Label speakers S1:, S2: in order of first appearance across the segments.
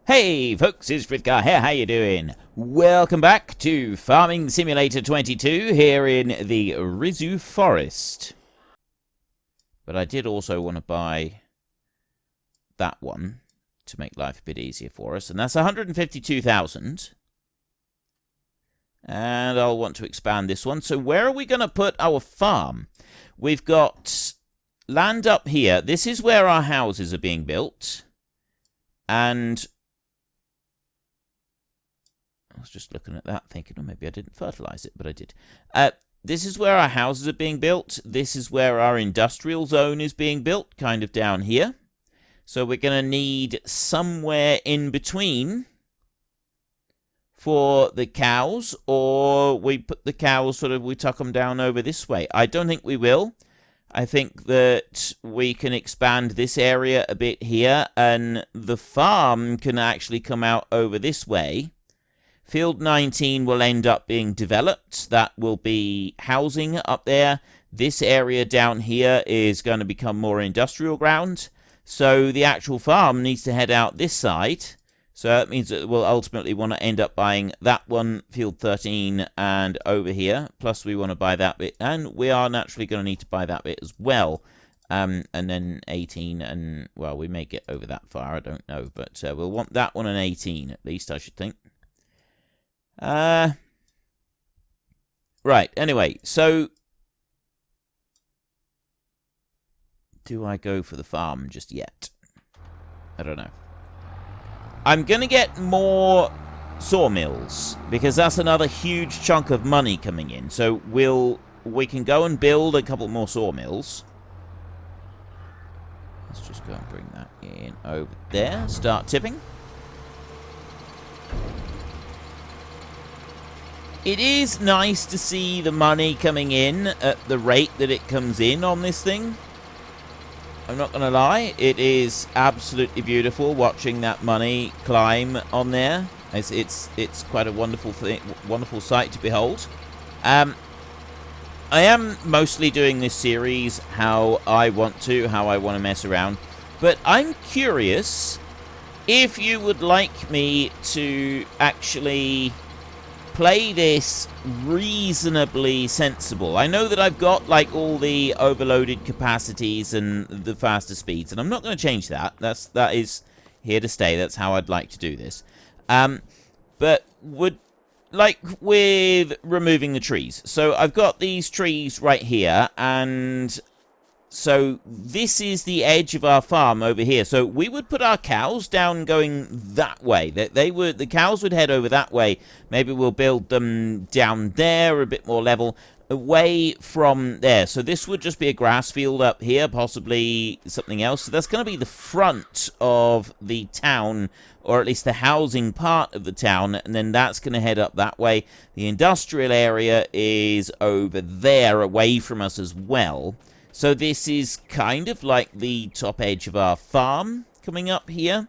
S1: Hey folks, it's Frithgar here, how you doing? Welcome back to Farming Simulator 22 here in the Risoux Forest. But I did also want to buy that one to make life a bit easier for us, and that's 152,000. And I'll want to expand this one. So where are we going to put our farm? We've got land up here. This is where our houses are being built. And I was just looking at that thinking, oh, maybe I didn't fertilize it, but I did. This is where our houses are being built. This is where our industrial zone is being built, kind of down here. So we're going to need somewhere in between for the cows, or we put the cows, we tuck them down over this way. I don't think we will. I think that we can expand this area a bit here, and the farm can actually come out over this way. Field 19 will end up being developed. That will be housing up there. This area down here is going to become more industrial ground. So the actual farm needs to head out this side. So that means that we'll ultimately want to end up buying that one, Field 13, and over here. Plus we want to buy that bit. And we are naturally going to need to buy that bit as well. And then 18, and, well, we may get over that far, I don't know. But we'll want that one and 18, at least, I should think. Right, anyway, so do I go for the farm just yet? I don't know. I'm going to get more sawmills, because that's another huge chunk of money coming in. So we can go and build a couple more sawmills. Let's just go and bring that in over there. Start tipping. It is nice to see the money coming in at the rate that it comes in on this thing. I'm not going to lie. It is absolutely beautiful watching that money climb on there. It's quite a wonderful thing, wonderful sight to behold. I am mostly doing this series how I want to mess around. But I'm curious if you would like me to actually play this reasonably sensible. I know that I've got like all the overloaded capacities and the faster speeds, and I'm not going to change that. That is here to stay. That's how I'd like to do this. But would like with removing the trees. So I've got these trees right here, and so this is the edge of our farm over here. So we would put our cows down going that way. The cows would head over that way. Maybe we'll build them down there, a bit more level, away from there. So this would just be a grass field up here, possibly something else. So that's going to be the front of the town, or at least the housing part of the town, and then that's going to head up that way. The industrial area is over there, away from us as well. So this is kind of like the top edge of our farm coming up here.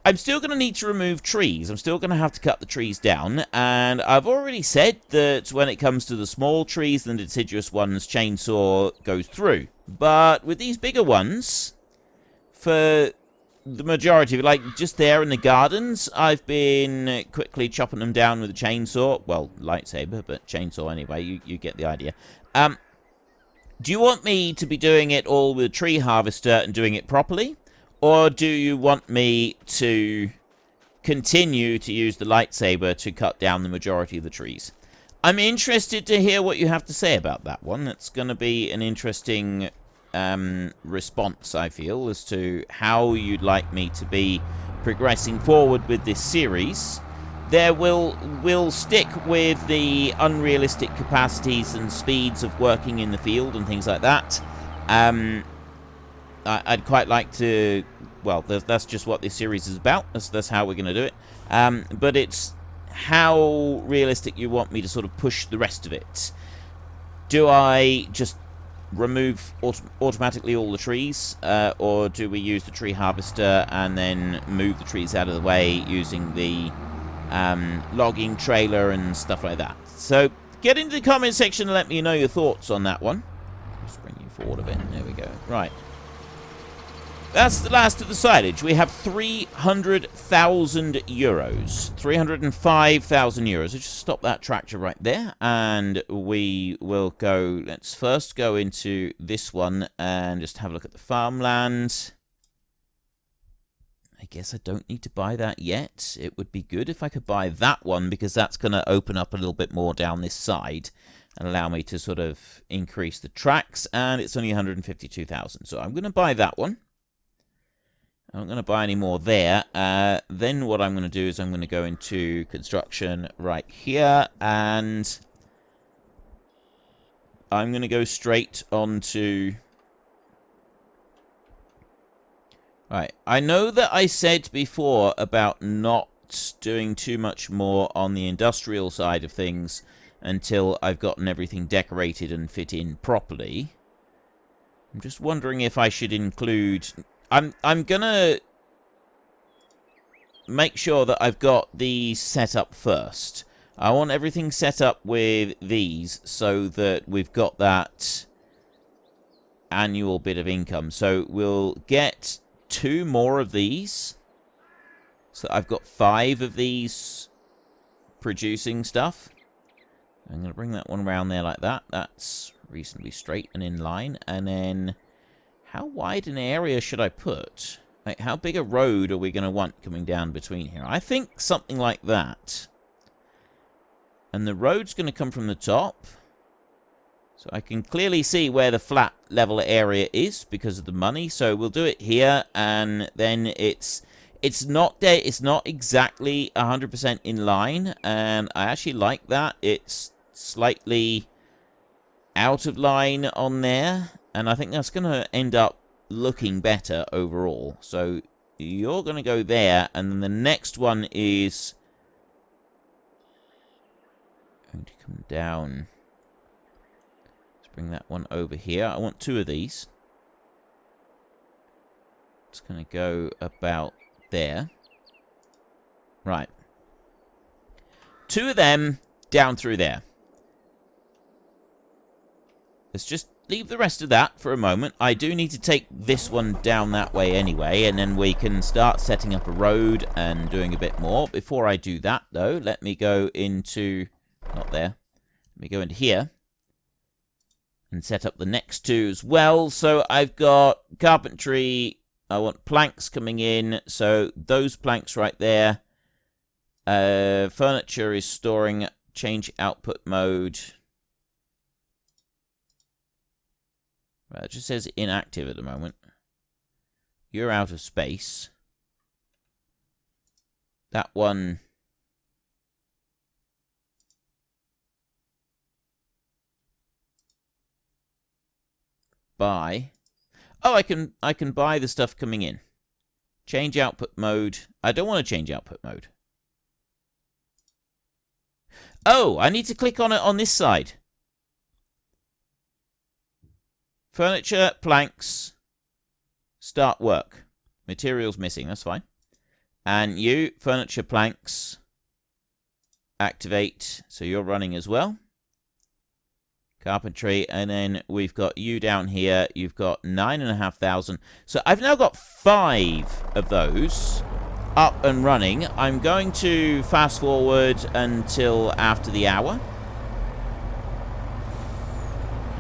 S1: I'm still going to need to remove trees. I'm still going to have to cut the trees down. And I've already said that when it comes to the small trees, the deciduous ones, chainsaw goes through. But with these bigger ones, for the majority, like just there in the gardens, I've been quickly chopping them down with a chainsaw. Well, lightsaber, but chainsaw anyway. You get the idea. Do you want me to be doing it all with a tree harvester and doing it properly? Or do you want me to continue to use the lightsaber to cut down the majority of the trees? I'm interested to hear what you have to say about that one. It's going to be an interesting response, I feel, as to how you'd like me to be progressing forward with this series. We'll stick with the unrealistic capacities and speeds of working in the field and things like that. I'd quite like to, well, that's just what this series is about. That's how we're going to do it. But it's how realistic you want me to sort of push the rest of it. Do I just remove automatically all the trees, or do we use the tree harvester and then move the trees out of the way using the logging trailer and stuff like that? So get into the comment section and let me know your thoughts on that one. Just bring you forward a bit. There we go. Right. That's the last of the silage. We have 300,000 euros. 305,000 euros. I'll just stop that tractor right there. And we will go... Let's first go into this one and just have a look at the farmland. I guess I don't need to buy that yet. It would be good if I could buy that one, because that's going to open up a little bit more down this side and allow me to sort of increase the tracks. And it's only 152,000. So I'm going to buy that one. I'm not going to buy any more there. Then what I'm going to do is I'm going to go into construction right here, and I'm going to go straight onto... Right, I know that I said before about not doing too much more on the industrial side of things until I've gotten everything decorated and fit in properly. I'm just wondering if I should include... I'm gonna make sure that I've got these set up first. I want everything set up with these so that we've got that annual bit of income. So we'll get 2 more of these. So I've got 5 of these producing stuff. I'm going to bring that one around there like that. That's reasonably straight and in line. And then... how wide an area should I put? Like, how big a road are we going to want coming down between here? I think something like that. And the road's going to come from the top. So I can clearly see where the flat level area is because of the money. So we'll do it here, and then it's not there. It's not exactly 100% in line, and I actually like that. It's slightly out of line on there. And I think that's going to end up looking better overall. So you're going to go there. And then the next one is going to come down. Let's bring that one over here. I want 2 of these. It's going to go about there. Right. 2 of them down through there. Let's just leave the rest of that for a moment. I do need to take this one down that way anyway, and then we can start setting up a road and doing a bit more. Before I do that, though, let me go into... not there. Let me go into here and set up the next 2 as well. So I've got carpentry. I want planks coming in. So those planks right there. Furniture is storing. Change output mode. Right, it just says inactive at the moment. You're out of space. That one... buy. Oh, I can buy the stuff coming in. Change output mode. I don't want to change output mode. Oh, I need to click on it on this side. Furniture, planks, start work. Materials missing, that's fine. And you, furniture, planks, activate. So you're running as well. Carpentry, and then we've got you down here. You've got 9,500. So I've now got 5 of those up and running. I'm going to fast forward until after the hour.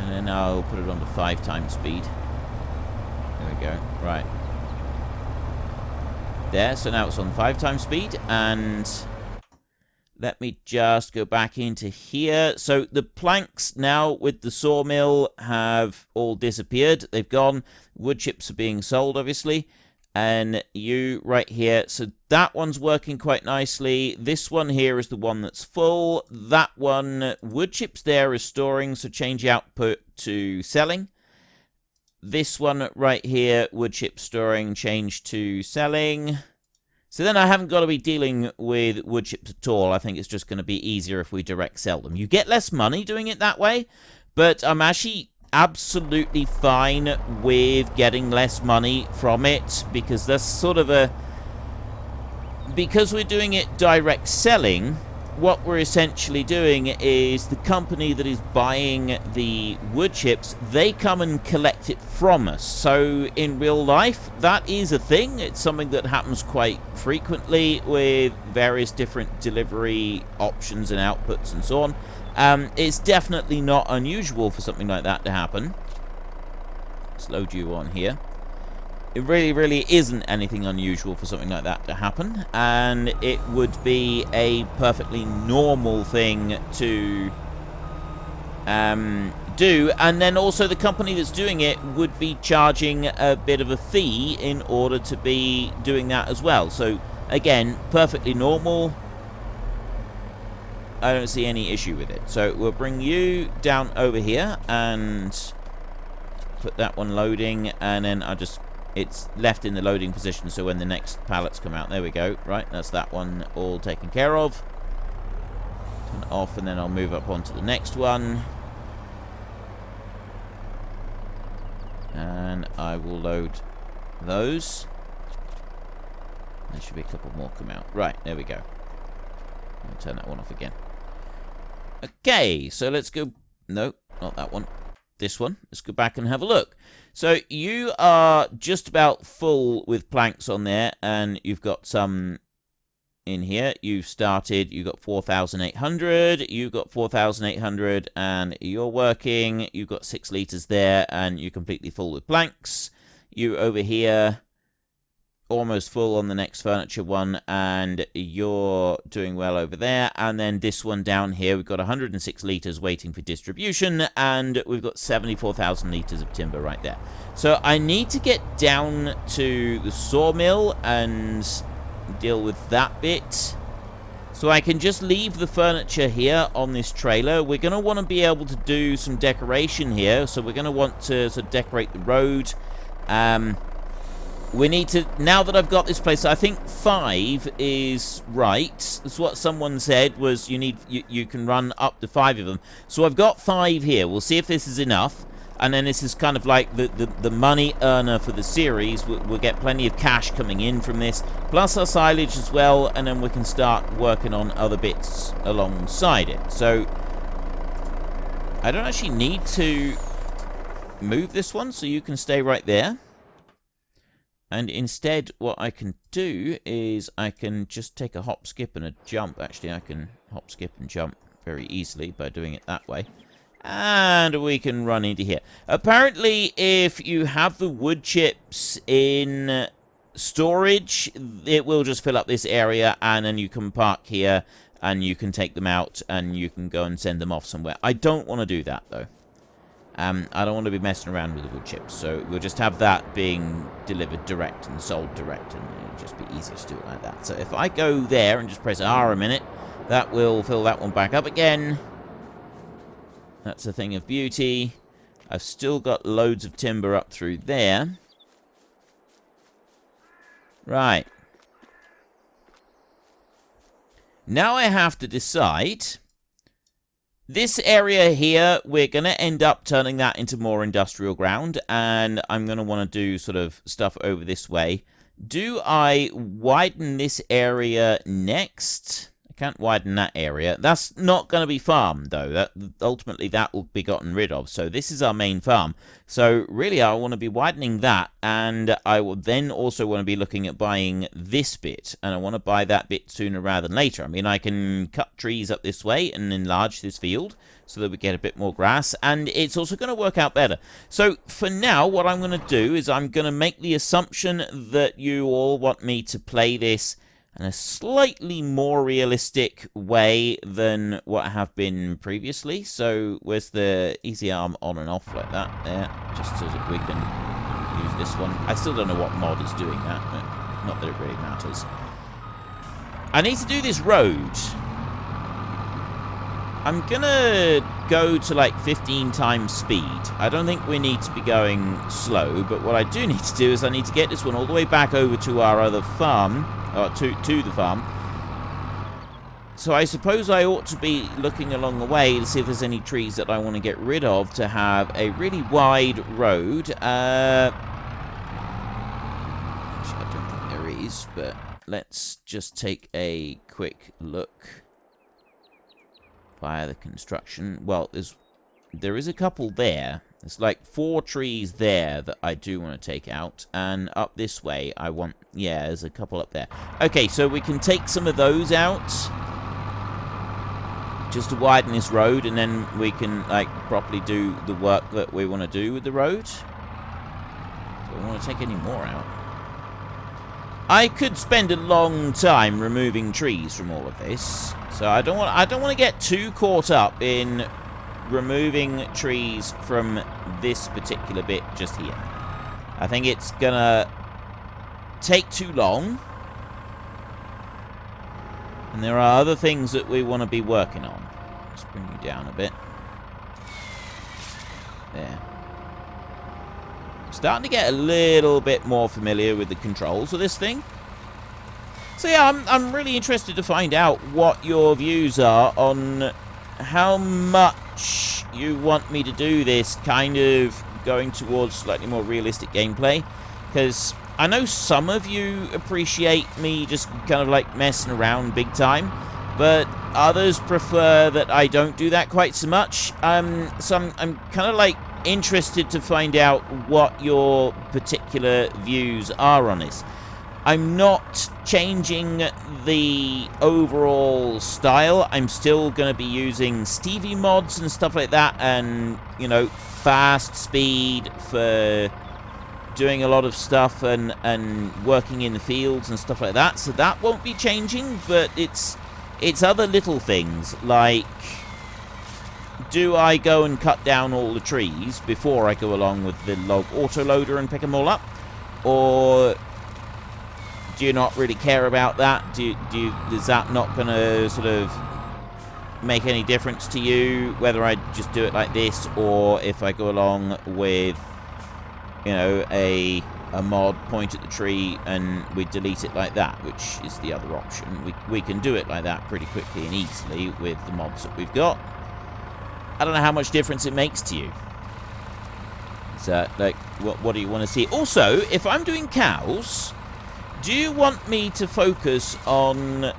S1: And then I'll put it on to 5 times speed. There we go. Right. There. So now it's on 5 times speed. And let me just go back into here. So the planks now with the sawmill have all disappeared. They've gone. Wood chips are being sold, obviously. And you right here. So that one's working quite nicely. This one here is the one that's full. That one, wood chips there is storing. So change output to selling. This one right here, wood chip storing, change to selling. So then I haven't got to be dealing with wood chips at all. I think it's just going to be easier if we direct sell them. You get less money doing it that way, but I'm actually absolutely fine with getting less money from it, because that's sort of a... because we're doing it direct selling, what we're essentially doing is the company that is buying the wood chips, they come and collect it from us. So in real life, that is a thing. It's something that happens quite frequently with various different delivery options and outputs and so on. It's definitely not unusual for something like that to happen. Let's load you on here. It really, really isn't anything unusual for something like that to happen, and it would be a perfectly normal thing to do. And then also the company that's doing it would be charging a bit of a fee in order to be doing that as well. So again, perfectly normal. I don't see any issue with it. So we'll bring you down over here and put that one loading, and then it's left in the loading position, so when the next pallets come out, there we go. Right, that's that one all taken care of. Turn it off, and then I'll move up onto the next one. And I will load those. There should be a couple more come out. Right, there we go. I'll turn that one off again. Okay, so let's go... No, not that one. This one. Let's go back and have a look. So you are just about full with planks on there, and you've got some in here. You've got 4,800, you've got 4,800, and you're working. You've got 6 litres there, and you're completely full with planks. You over here, almost full on the next furniture one, and you're doing well over there. And then this one down here, we've got 106 litres waiting for distribution, and we've got 74,000 litres of timber right there. So I need to get down to the sawmill and deal with that bit. So I can just leave the furniture here on this trailer. We're going to want to be able to do some decoration here, so we're going to want to sort of decorate the road. We need to, now that I've got this place, I think 5 is right. That's what someone said, was you can run up to 5 of them. So I've got 5 here. We'll see if this is enough. And then this is kind of like the money earner for the series. We'll get plenty of cash coming in from this, plus our silage as well, and then we can start working on other bits alongside it. So I don't actually need to move this one, so you can stay right there. And instead, what I can do is I can just take a hop, skip, and a jump. Actually, I can hop, skip, and jump very easily by doing it that way. And we can run into here. Apparently, if you have the wood chips in storage, it will just fill up this area, and then you can park here, and you can take them out, and you can go and send them off somewhere. I don't want to do that, though. I don't want to be messing around with the wood chips, so we'll just have that being delivered direct and sold direct, and it'll just be easier to do it like that. So if I go there and just press R a minute, that will fill that one back up again. That's a thing of beauty. I've still got loads of timber up through there. Right. Now I have to decide... This area here, we're going to end up turning that into more industrial ground, and I'm going to want to do sort of stuff over this way. Do I widen this area next? I can't widen that area. That's not going to be farmed, though. Ultimately, that will be gotten rid of. So this is our main farm. So really, I want to be widening that, and I will then also want to be looking at buying this bit, and I want to buy that bit sooner rather than later. I mean, I can cut trees up this way and enlarge this field so that we get a bit more grass, and it's also going to work out better. So for now, what I'm going to do is I'm going to make the assumption that you all want me to play this in a slightly more realistic way than what I have been previously. So where's the easy arm on and off like that? There, just so that we can use this one. I still don't know what mod is doing that, but not that it really matters. I need to do this road. I'm gonna go to like 15 times speed. I don't think we need to be going slow, but what I do need to do is I need to get this one all the way back over to our other farm, or to the farm. So I suppose I ought to be looking along the way to see if there's any trees that I want to get rid of to have a really wide road. Actually, I don't think there is, but let's just take a quick look. via the construction. Well, there is a couple there. There's like 4 trees there that I do want to take out. And up this way, I want... Yeah, there's a couple up there. Okay, so we can take some of those out. Just to widen this road. And then we can, like, properly do the work that we want to do with the road. Do I want to take any more out? I could spend a long time removing trees from all of this. So I don't want to get too caught up in removing trees from this particular bit just here. I think it's gonna take too long. And there are other things that we want to be working on. Let's bring you down a bit. There. I'm starting to get a little bit more familiar with the controls of this thing. So yeah, I'm really interested to find out what your views are on how much you want me to do this, kind of going towards slightly more realistic gameplay. Because I know some of you appreciate me just kind of like messing around big time, but others prefer that I don't do that quite so much. So I'm kind of like interested to find out what your particular views are on this. I'm not changing the overall style. I'm still going to be using Stevie mods and stuff like that, and, you know, fast speed for doing a lot of stuff and working in the fields and stuff like that. So that won't be changing, but it's other little things, like, do I go and cut down all the trees before I go along with the log autoloader and pick them all up? Or do you not really care about that? Is that not going to sort of make any difference to you, whether I just do it like this, or if I go along with, you know, a mod, point at the tree, and we delete it like that, which is the other option. We can do it like that pretty quickly and easily with the mods that we've got. I don't know how much difference it makes to you. So, like, what do you want to see? Also, if I'm doing cows, do you want me to focus on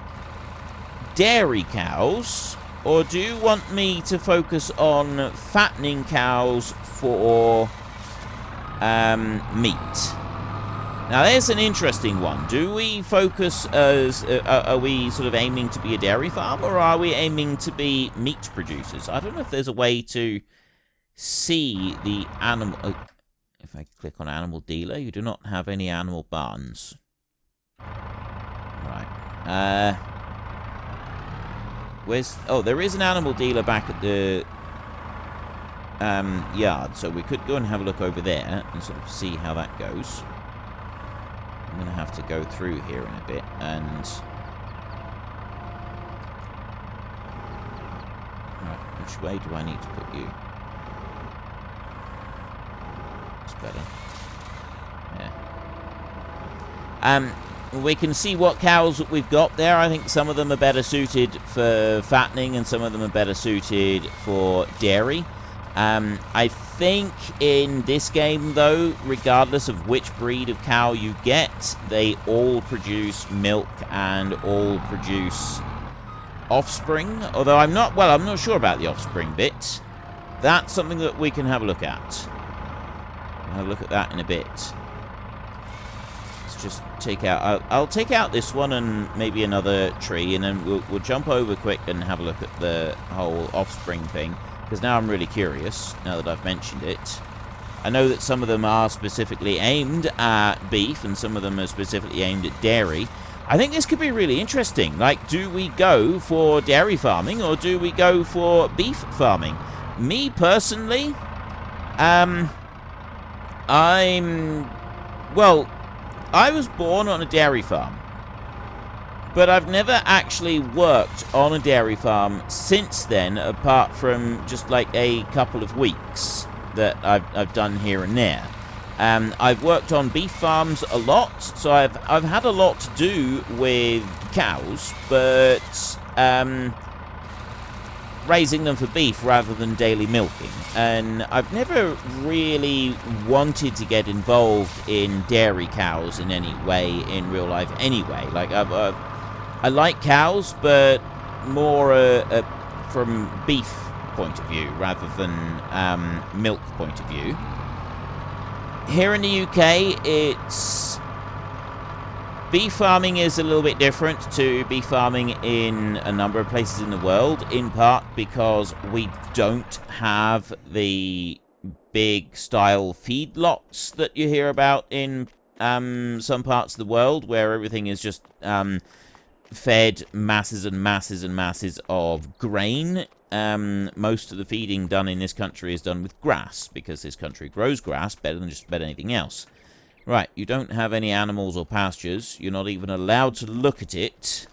S1: dairy cows, or do you want me to focus on fattening cows for meat? Now, there's an interesting one. Do we focus as... are we sort of aiming to be a dairy farm, or are we aiming to be meat producers? I don't know if there's a way to see the animal... if I click on animal dealer, you do not have any animal barns. Right. Where's... Oh, there is an animal dealer back at the yard, so we could go and have a look over there and sort of see how that goes. I'm going to have to go through here in a bit, and... Right, which way do I need to put you? That's better. Yeah. We can see what cows we've got there. I think some of them are better suited for fattening, and some of them are better suited for dairy. I think in this game, though, regardless of which breed of cow you get, they all produce milk and all produce offspring. Although I'm not sure about the offspring bit. That's something that we can have a look at. We'll have a look at that in a bit. Let's just take out... I'll take out this one and maybe another tree, and then we'll jump over quick and have a look at the whole offspring thing. Because now I'm really curious, now that I've mentioned it. I know that some of them are specifically aimed at beef, and some of them are specifically aimed at dairy. I think this could be really interesting. Like, do we go for dairy farming, or do we go for beef farming? Me, personally, well, I was born on a dairy farm. But I've never actually worked on a dairy farm since then, apart from just like a couple of weeks that I've done here and there. I've worked on beef farms a lot, so I've had a lot to do with cows, but raising them for beef rather than daily milking. And I've never really wanted to get involved in dairy cows in any way in real life anyway. Like, I like cows, but more from beef point of view rather than milk point of view. Here in the UK, it's... beef farming is a little bit different to beef farming in a number of places in the world, in part because we don't have the big style feedlots that you hear about in some parts of the world, where everything is just fed masses and masses and masses of grain. Most of the feeding done in this country is done with grass, because this country grows grass better than just about anything else. Right, you don't have any animals or pastures. You're not even allowed to look at it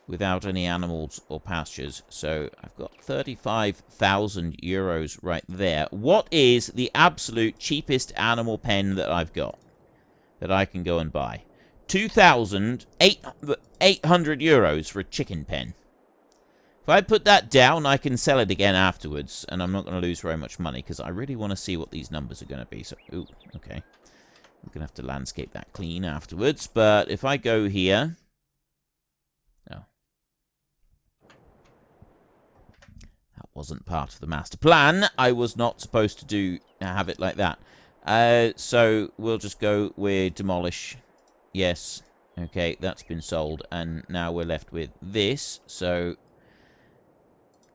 S1: without any animals or pastures. So I've got 35,000 euros right there. What is the absolute cheapest animal pen that I've got that I can go and buy? 2,800 euros for a chicken pen. If I put that down, I can sell it again afterwards, and I'm not going to lose very much money, because I really want to see what these numbers are going to be. So, ooh, okay. I'm going to have to landscape that clean afterwards, but if I go here... Oh. That wasn't part of the master plan. I was not supposed to have it like that. So, we'll just go with demolish. Yes. Okay, that's been sold, and now we're left with this, so...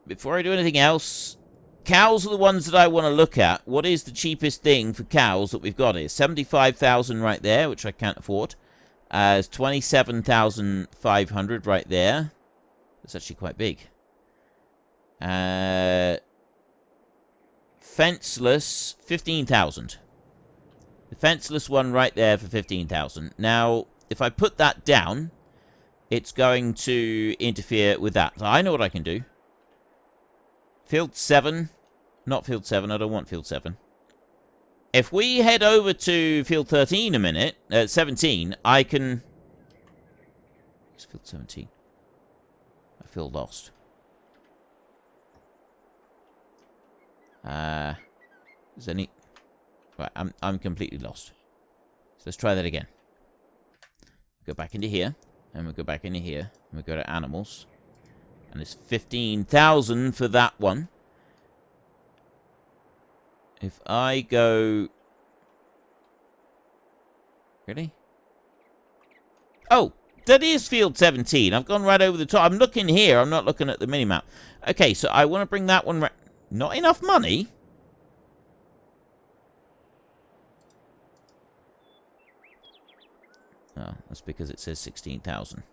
S1: Before I do anything else, cows are the ones that I want to look at. What is the cheapest thing for cows that we've got here? 75,000 right there, which I can't afford. It's 27,500 right there. That's actually quite big. Fenceless, 15,000. The fenceless one right there for 15,000. Now, if I put that down, it's going to interfere with that. So I know what I can do. Field 7. Not Field 7. I don't want Field 7. If we head over to Field 13 a minute, 17, I can... It's Field 17. I feel lost. Is any... Right, I'm completely lost. So let's try that again. Go back into here, and we'll go back into here, and we'll go to animals. And it's 15,000 for that one. If I go... Really? Oh, that is field 17. I've gone right over the top. I'm looking here. I'm not looking at the minimap. Okay, so I want to bring that one... Not enough money? Oh, that's because it says 16,000.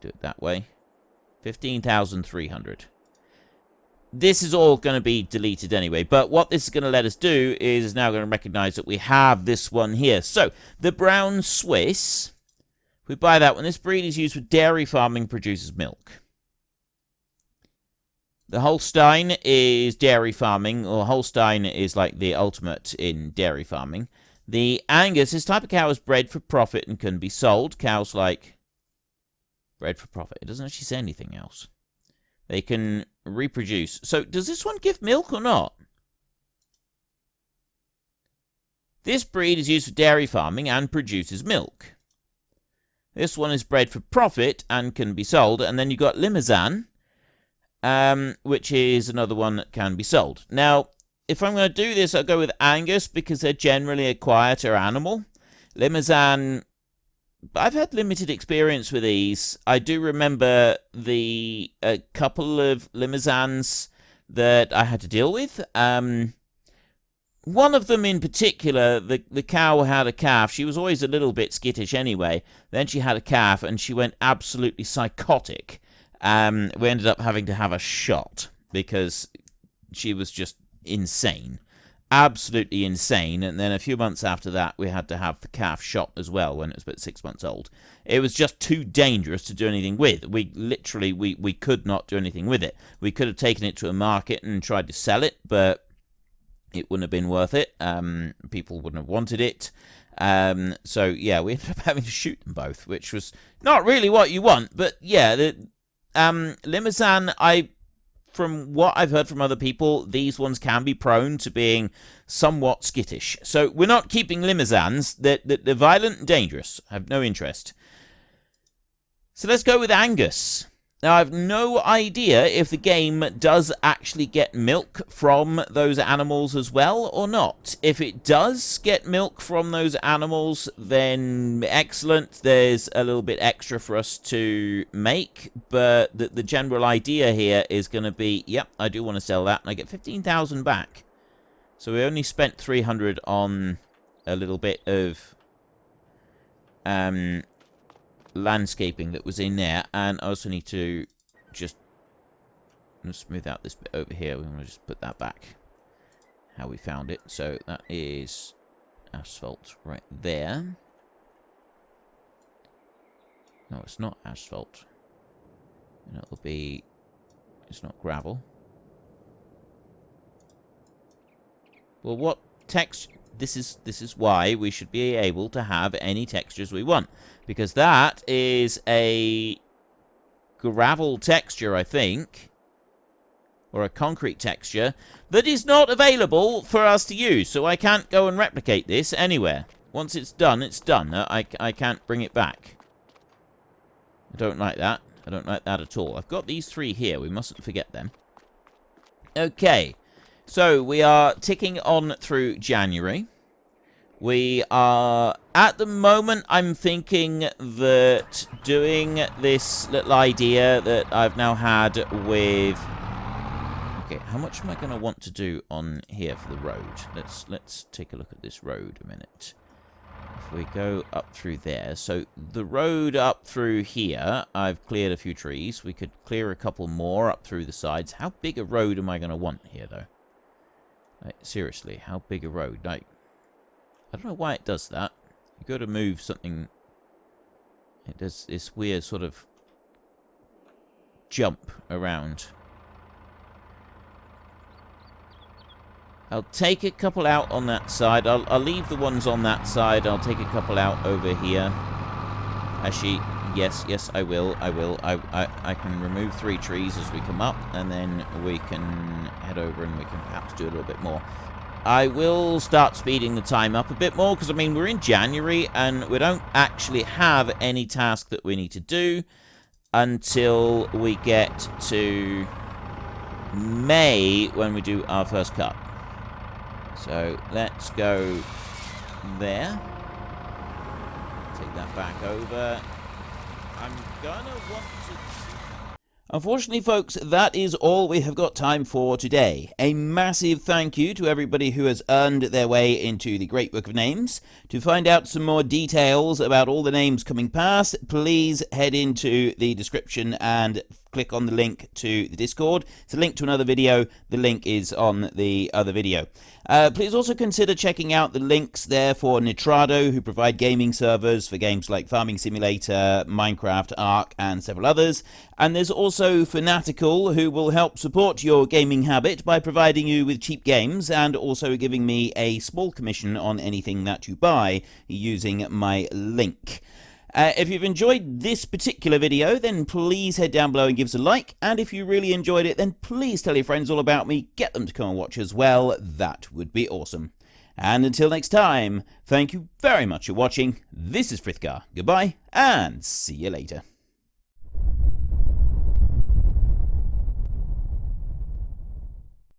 S1: Do it that way. 15,300. This is all going to be deleted anyway, but what this is going to let us do is now going to recognize that we have this one here. So, the brown Swiss, if we buy that one, this breed is used for dairy farming, produces milk. The Holstein is dairy farming, or Holstein is like the ultimate in dairy farming. The Angus, this type of cow is bred for profit and can be sold. Cows like... Bred for profit. It doesn't actually say anything else. They can reproduce. So, does this one give milk or not? This breed is used for dairy farming and produces milk. This one is bred for profit and can be sold. And then you've got Limousin, which is another one that can be sold. Now, if I'm going to do this, I'll go with Angus because they're generally a quieter animal. Limousin... I've had limited experience with these. I do remember a couple of Limousins that I had to deal with. One of them in particular, the cow had a calf. She was always a little bit skittish anyway. Then she had a calf and she went absolutely psychotic. We ended up having to have a shot because she was just insane. Absolutely insane. And then a few months after that, we had to have the calf shot as well when it was about 6 months old. It was just too dangerous to do anything with. We literally, we could not do anything with it. We could have taken it to a market and tried to sell it, but it wouldn't have been worth it. People wouldn't have wanted it. So, yeah, we ended up having to shoot them both, which was not really what you want. But, yeah, the Limousin, from what I've heard from other people, these ones can be prone to being somewhat skittish. So we're not keeping Limousins. They're violent and dangerous. I have no interest. So let's go with Angus. Now, I have no idea if the game does actually get milk from those animals as well or not. If it does get milk from those animals, then excellent. There's a little bit extra for us to make, but the general idea here is going to be, yep, I do want to sell that, and I get 15,000 back. So we only spent 300 on a little bit of landscaping that was in there, and I also need to just smooth out this bit over here. We want to just put that back how we found it. So that is asphalt right there. No, it's not asphalt. And it'll be, it's not gravel. Well, what text? This is why we should be able to have any textures we want, because that is a gravel texture, I think, or a concrete texture that is not available for us to use. So I can't go and replicate this anywhere. Once it's done, it's done. I can't bring it back. I don't like that. I don't like that at all. I've got these three here. We mustn't forget them. Okay. So, we are ticking on through January. We are, at the moment, I'm thinking that doing this little idea that I've now had with... Okay, how much am I going to want to do on here for the road? Let's take a look at this road a minute. If we go up through there, so the road up through here, I've cleared a few trees. We could clear a couple more up through the sides. How big a road am I going to want here, though? Like, seriously, how big a road? Like, I don't know why it does that. You go to move something, it does this weird sort of jump around. I'll take a couple out on that side. I'll leave the ones on that side. I'll take a couple out over here. Actually, yes, I will. I can remove 3 trees as we come up, and then we can head over and we can perhaps do a little bit more. I will start speeding the time up a bit more, because, I mean, we're in January, and we don't actually have any task that we need to do until we get to May, when we do our first cut. So, let's go there. Take that back over. I'm gonna want to... Unfortunately, folks, that is all we have got time for today. A massive thank you to everybody who has earned their way into the Great Book of Names. To find out some more details about all the names coming past, please head into the description and click on the link to the Discord. It's a link to another video. The link is on the other video. Please also consider checking out the links there for Nitrado, who provide gaming servers for games like Farming Simulator, Minecraft, Ark, and several others. And there's also Fanatical, who will help support your gaming habit by providing you with cheap games and also giving me a small commission on anything that you buy using my link. If you've enjoyed this particular video, then please head down below and give us a like. And if you really enjoyed it, then please tell your friends all about me. Get them to come and watch as well. That would be awesome. And until next time, thank you very much for watching. This is Frithgar. Goodbye, and see you later.